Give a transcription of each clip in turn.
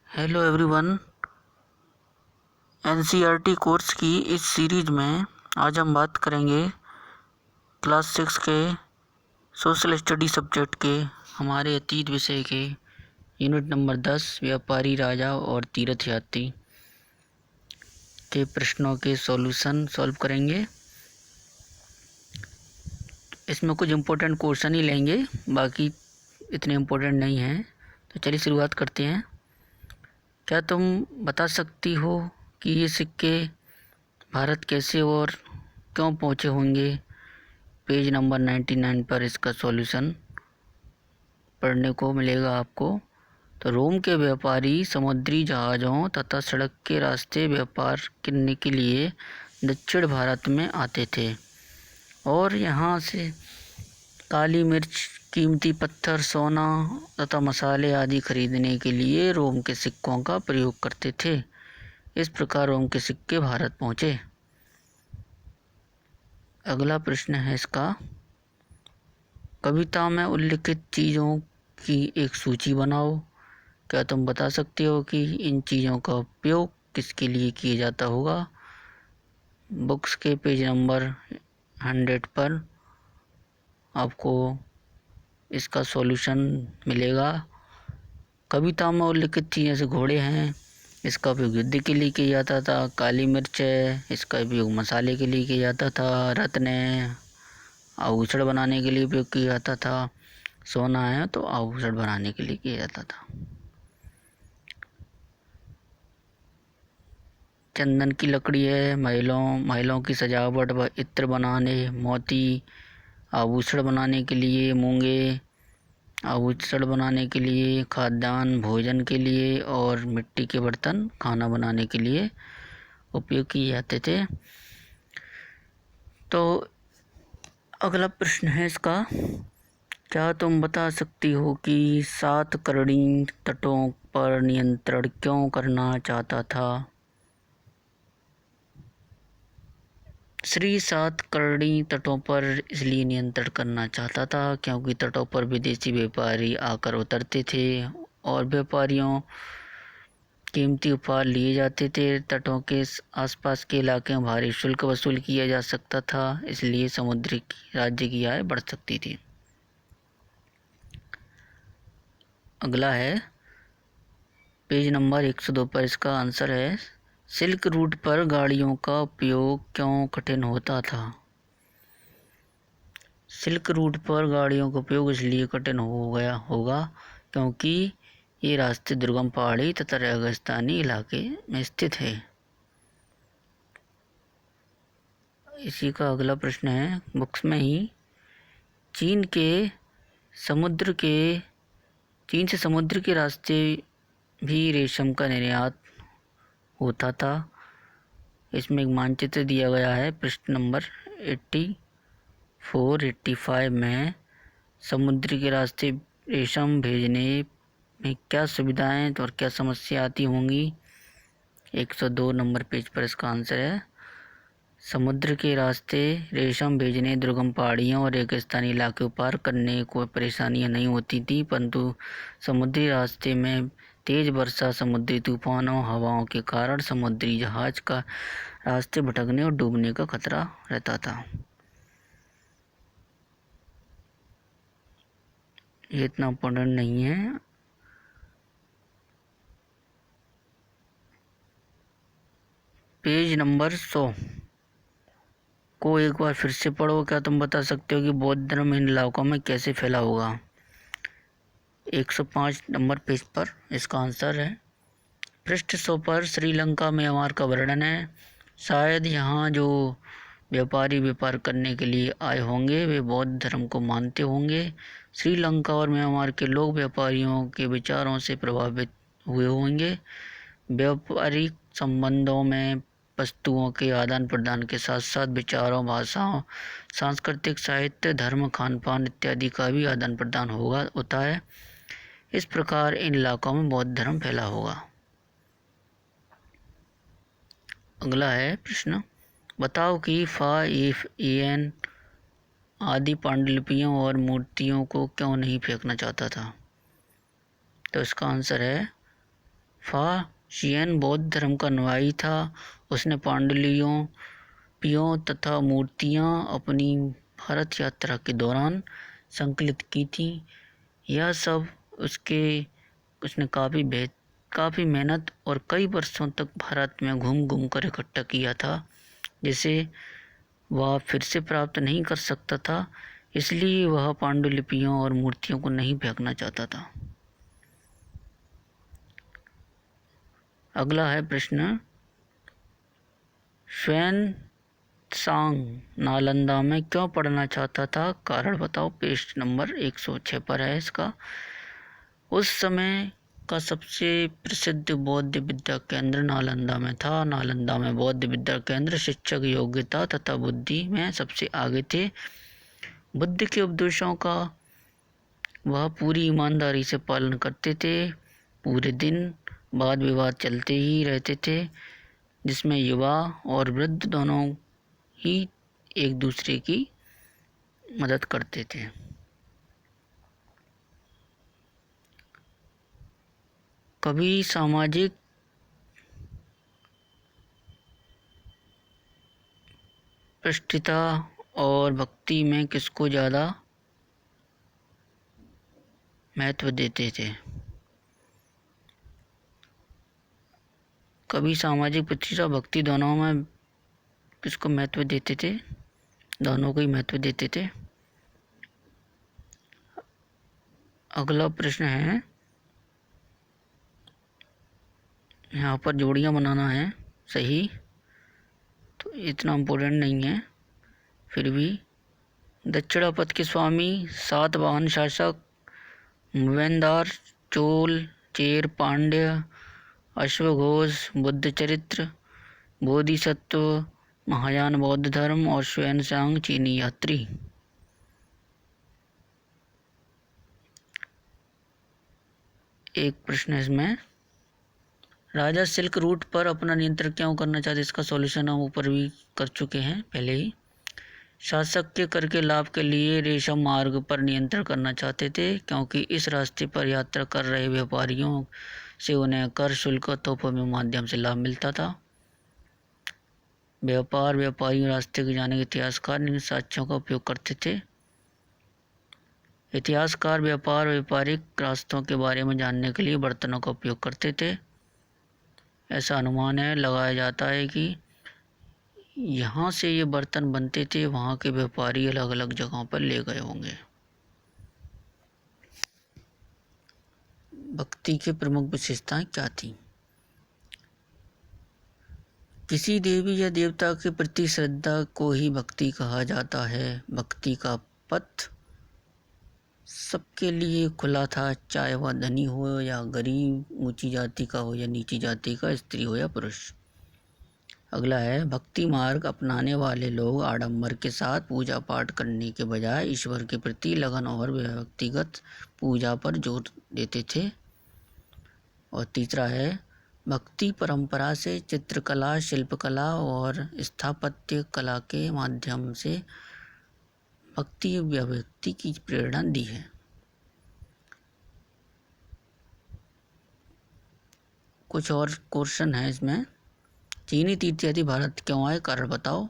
Hello everyone. NCERT course की इस series में आज हम बात करेंगे क्लास 6 के सोशल स्टडी सब्जेक्ट के हमारे अतीत विषय के यूनिट नंबर 10 व्यापारी राजा और तीर्थयात्री के प्रश्नों के सॉल्यूशन सॉल्व करेंगे। इसमें कुछ इम्पोर्टेंट क्वेश्चन ही लेंगे, बाकी इतने इम्पोर्टेंट नहीं हैं। तो चलिए शुरुआत करते हैं। क्या तुम बता सकती हो कि ये सिक्के भारत कैसे और क्यों पहुँचे होंगे? पेज नंबर 99 पर इसका सॉल्यूशन पढ़ने को मिलेगा आपको। तो रोम के व्यापारी समुद्री जहाज़ों तथा सड़क के रास्ते व्यापार करने के लिए दक्षिण भारत में आते थे और यहाँ से काली मिर्च, कीमती पत्थर, सोना तथा मसाले आदि खरीदने के लिए रोम के सिक्कों का प्रयोग करते थे। इस प्रकार रोम के सिक्के भारत पहुँचे। अगला प्रश्न है इसका, कविता में उल्लिखित चीज़ों की एक सूची बनाओ। क्या तुम बता सकते हो कि इन चीज़ों का उपयोग किसके लिए किया जाता होगा? बुक्स के पेज नंबर 100 पर आपको इसका सॉल्यूशन मिलेगा। कविता में उल्लिखित चीज़ें जैसे घोड़े हैं, इसका उपयोग युद्ध के लिए किया जाता था। काली मिर्च है, इसका उपयोग मसाले के लिए किया जाता था। रत्न है, आभूषण बनाने के लिए उपयोग किया जाता था। सोना है तो आभूषण बनाने के लिए किया जाता था। चंदन की लकड़ी है, महिलाओं की सजावट व इत्र बनाने। मोती आभूषण बनाने के लिए। मूंगे आभूषण बनाने के लिए। खाद्यान्न भोजन के लिए। और मिट्टी के बर्तन खाना बनाने के लिए उपयोग किए जाते थे। तो अगला प्रश्न है इसका, क्या तुम बता सकती हो कि सातकर्णी तटों पर नियंत्रण क्यों करना चाहता था? श्री सातकर्णी तटों पर इसलिए नियंत्रण करना चाहता था क्योंकि तटों पर विदेशी व्यापारी आकर उतरते थे और व्यापारियों कीमती उपहार लिए जाते थे। तटों के आसपास के इलाके में भारी शुल्क वसूल किया जा सकता था, इसलिए समुद्री राज्य की आय बढ़ सकती थी। अगला है पेज नंबर 102 पर इसका आंसर है, सिल्क रूट पर गाड़ियों का उपयोग क्यों कठिन होता था? सिल्क रूट पर गाड़ियों का उपयोग इसलिए कठिन हो गया होगा क्योंकि ये रास्ते दुर्गम पहाड़ी तथा रेगिस्तानी इलाके में स्थित है। इसी का अगला प्रश्न है बुक्स में ही, चीन से समुद्र के रास्ते भी रेशम का निर्यात होता था। इसमें एक मानचित्र दिया गया है पृष्ठ नंबर 84-85 में। समुद्र के रास्ते रेशम भेजने में क्या सुविधाएं और क्या समस्या आती होंगी? 102 नंबर पेज पर इसका आंसर है, समुद्र के रास्ते रेशम भेजने दुर्गम पहाड़ियों और रेगिस्तानी इलाके पार करने को परेशानियां नहीं होती थी, परंतु समुद्री रास्ते में तेज वर्षा, समुद्री तूफानों, हवाओं के कारण समुद्री जहाज का रास्ते भटकने और डूबने का खतरा रहता था। ये इतना इम्पोर्टेंट नहीं है। पेज नंबर 100 को एक बार फिर से पढ़ो। क्या तुम बता सकते हो कि बौद्ध धर्म इन इलाकों में कैसे फैला होगा? 105 नंबर पेज पर इसका आंसर है, पृष्ठ 100 पर श्रीलंका म्यांमार का वर्णन है। शायद यहाँ जो व्यापारी व्यापार करने के लिए आए होंगे वे बौद्ध धर्म को मानते होंगे। श्रीलंका और म्यांमार के लोग व्यापारियों के विचारों से प्रभावित हुए होंगे। व्यापारिक संबंधों में वस्तुओं के आदान प्रदान के साथ साथ विचारों, भाषाओं, सांस्कृतिक, साहित्य, धर्म, खान पान इत्यादि का भी आदान प्रदान होता है। इस प्रकार इन इलाकों में बौद्ध धर्म फैला होगा। अगला है प्रश्न, बताओ कि फा, इफ, एन आदि पांडुलिपियों और मूर्तियों को क्यों नहीं फेंकना चाहता था? तो इसका आंसर है, फाशियन बौद्ध धर्म का अनुयायी था। उसने पांडुलिपियों तथा मूर्तियाँ अपनी भारत यात्रा के दौरान संकलित की थी। यह सब उसने काफ़ी मेहनत और कई वर्षों तक भारत में घूम घूम कर इकट्ठा किया था, जिसे वह फिर से प्राप्त नहीं कर सकता था। इसलिए वह पांडुलिपियों और मूर्तियों को नहीं फेंकना चाहता था। अगला है प्रश्न, ह्वेन-त्सांग नालंदा में क्यों पढ़ना चाहता था? कारण बताओ। पेज नंबर 106 पर है इसका। उस समय का सबसे प्रसिद्ध बौद्ध विद्या केंद्र नालंदा में था। नालंदा में बौद्ध विद्या केंद्र शिक्षक, योग्यता तथा बुद्धि में सबसे आगे थे। बुद्ध के उपदेशों का वह पूरी ईमानदारी से पालन करते थे। पूरे दिन वाद विवाद चलते ही रहते थे, जिसमें युवा और वृद्ध दोनों ही एक दूसरे की मदद करते थे। कभी सामाजिक पृष्ठता और भक्ति में किसको ज़्यादा महत्व देते थे? कभी सामाजिक पृष्ठता भक्ति दोनों में किसको महत्व देते थे? दोनों को ही महत्व देते थे। अगला प्रश्न है, यहाँ पर जोड़ियाँ बनाना है सही, तो इतना इम्पोर्टेंट नहीं है, फिर भी। दक्षिणापथ के स्वामी, सातवाहन शासक, मूवेंदार, चोल, चेर, पांड्य, अश्वघोष, बुद्ध चरित्र, बोधिसत्व, महायान बौद्ध धर्म और ह्वेन-त्सांग चीनी यात्री। एक प्रश्न है इसमें, राजा सिल्क रूट पर अपना नियंत्रण क्यों करना चाहते? इसका सॉल्यूशन हम ऊपर भी कर चुके हैं पहले ही। शासक के कर के लाभ के लिए रेशम मार्ग पर नियंत्रण करना चाहते थे, क्योंकि इस रास्ते पर यात्रा कर रहे व्यापारियों से उन्हें कर, शुल्क, तोहफों के माध्यम से लाभ मिलता था। व्यापारियों रास्ते के जाने के इतिहासकार इन साक्ष्यों का उपयोग करते थे। इतिहासकार व्यापारिक रास्तों के बारे में जानने के लिए बर्तनों का उपयोग करते थे। ऐसा अनुमान लगाया जाता है कि यहाँ से ये बर्तन बनते थे, वहाँ के व्यापारी अलग अलग जगहों पर ले गए होंगे। भक्ति की प्रमुख विशेषताएं क्या थी? किसी देवी या देवता के प्रति श्रद्धा को ही भक्ति कहा जाता है। भक्ति का पथ सबके लिए खुला था, चाहे वह धनी हो या गरीब, ऊंची जाति का हो या नीची जाति का, स्त्री हो या पुरुष। अगला है, भक्ति मार्ग अपनाने वाले लोग आडंबर के साथ पूजा पाठ करने के बजाय ईश्वर के प्रति लगन और व्यक्तिगत पूजा पर जोर देते थे। और तीसरा है, भक्ति परंपरा से चित्रकला, शिल्पकला और स्थापत्य कला के माध्यम से भक्ति अभिव्यक्ति की प्रेरणा दी है। कुछ और क्वेश्चन है इसमें। चीनी तीर्थयात्री भारत क्यों आए? कारण बताओ।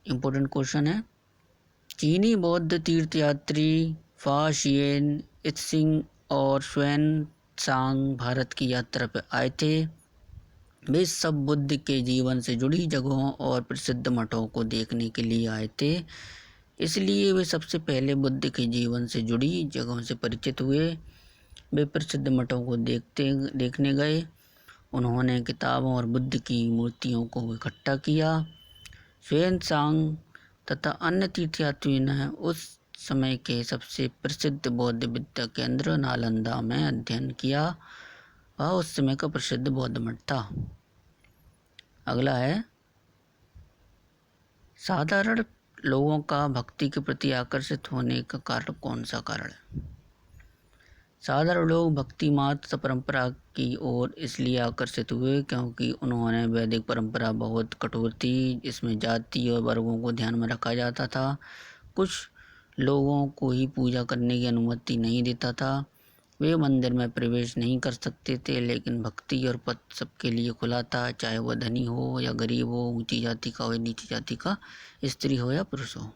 इम्पोर्टेंट क्वेश्चन है। चीनी बौद्ध तीर्थयात्री फाशियन, त्सांग और ह्वेन-त्सांग भारत की यात्रा पर आए थे। वे सब बुद्ध के जीवन से जुड़ी जगहों और प्रसिद्ध मठों को देखने के लिए आए थे। इसलिए वे सबसे पहले बुद्ध के जीवन से जुड़ी जगहों से परिचित हुए। वे प्रसिद्ध मठों को देखने गए। उन्होंने किताबों और बुद्ध की मूर्तियों को इकट्ठा किया। ह्वेन-त्सांग तथा अन्य तीर्थयात्रियों ने उस समय के सबसे प्रसिद्ध बौद्ध विद्या केंद्र नालंदा में अध्ययन किया। वह उस समय का प्रसिद्ध बौद्ध मठ था। अगला है, साधारण लोगों का भक्ति के प्रति आकर्षित होने का कारण कौन सा कारण है? साधारण लोग भक्ति मार्ग परंपरा की ओर इसलिए आकर्षित हुए क्योंकि उन्होंने वैदिक परंपरा बहुत कठोर थी, इसमें जाति और वर्गों को ध्यान में रखा जाता था। कुछ लोगों को ही पूजा करने की अनुमति नहीं देता था। वे मंदिर में प्रवेश नहीं कर सकते थे, लेकिन भक्ति और पथ सबके लिए खुला था, चाहे वह धनी हो या गरीब हो, ऊंची जाति का हो या नीची जाति का, स्त्री हो या पुरुष हो।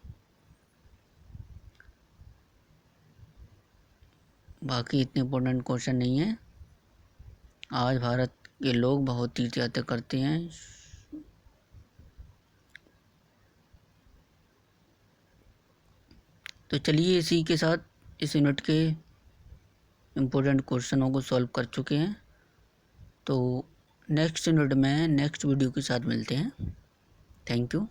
बाकी इतने इम्पोर्टेंट क्वेश्चन नहीं है। आज भारत के लोग बहुत तीर्थ यात्रा करते हैं। तो चलिए इसी के साथ इस यूनिट के इम्पोर्टेंट क्वेश्चनों को सॉल्व कर चुके हैं। तो नेक्स्ट यूनिट में नेक्स्ट वीडियो के साथ मिलते हैं। Thank you.